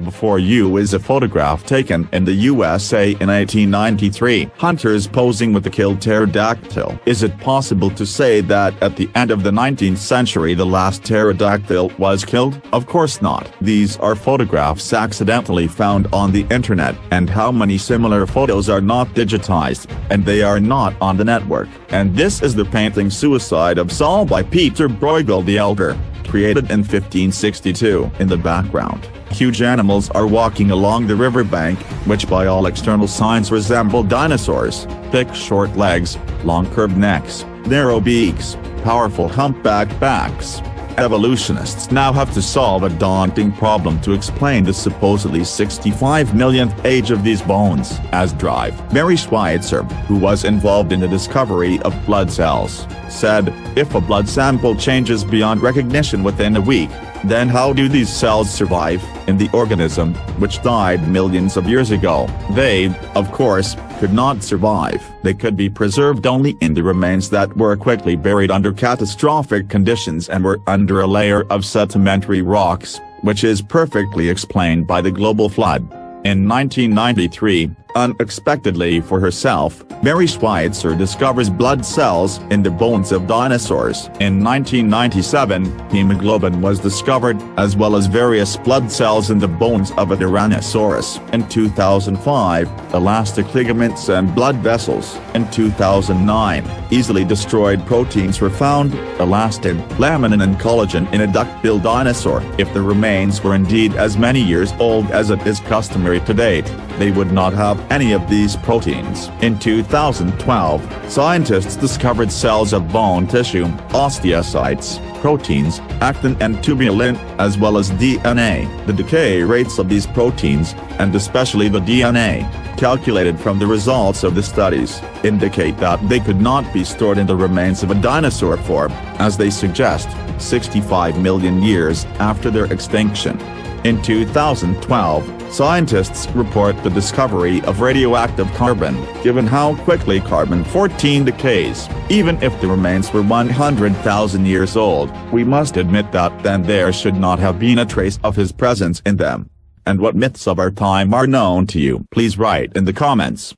before you is a photograph taken in the USA in 1893. Hunters posing with the killed pterodactyl. Is it possible to say that at the end of the 19th century the last pterodactyl was killed? Of course not. These are photographs accidentally found on the internet, and how many similar photos are not digitized, and they are not on the network. And this is the painting Suicide of Saul by Peter Bruegel the Elder, created in 1562. In the background, huge animals are walking along the riverbank, which by all external signs resemble dinosaurs: thick short legs, long curved necks, narrow beaks, powerful humpbacked backs. Evolutionists now have to solve a daunting problem to explain the supposedly 65 millionth age of these bones. As drive, Mary Schweitzer, who was involved in the discovery of blood cells, said, "If a blood sample changes beyond recognition within a week, then how do these cells survive in the organism, which died millions of years ago?" They, of course, could not survive. They could be preserved only in the remains that were quickly buried under catastrophic conditions and were under a layer of sedimentary rocks, which is perfectly explained by the global flood. In 1993, unexpectedly for herself, Mary Schweitzer discovers blood cells in the bones of dinosaurs. In 1997, hemoglobin was discovered, as well as various blood cells in the bones of a Tyrannosaurus. In 2005, elastic ligaments and blood vessels. In 2009, easily destroyed proteins were found: elastin, laminin and collagen in a duck-billed dinosaur. If the remains were indeed as many years old as it is customary to date, they would not have any of these proteins. In 2012, scientists discovered cells of bone tissue, osteocytes, proteins, actin and tubulin, as well as DNA. The decay rates of these proteins, and especially the DNA, calculated from the results of the studies, indicate that they could not be stored in the remains of a dinosaur for, as they suggest, 65 million years after their extinction. In 2012, scientists report the discovery of radioactive carbon. Given how quickly carbon-14 decays, even if the remains were 100,000 years old, we must admit that then there should not have been a trace of his presence in them. And what myths of our time are known to you? Please write in the comments.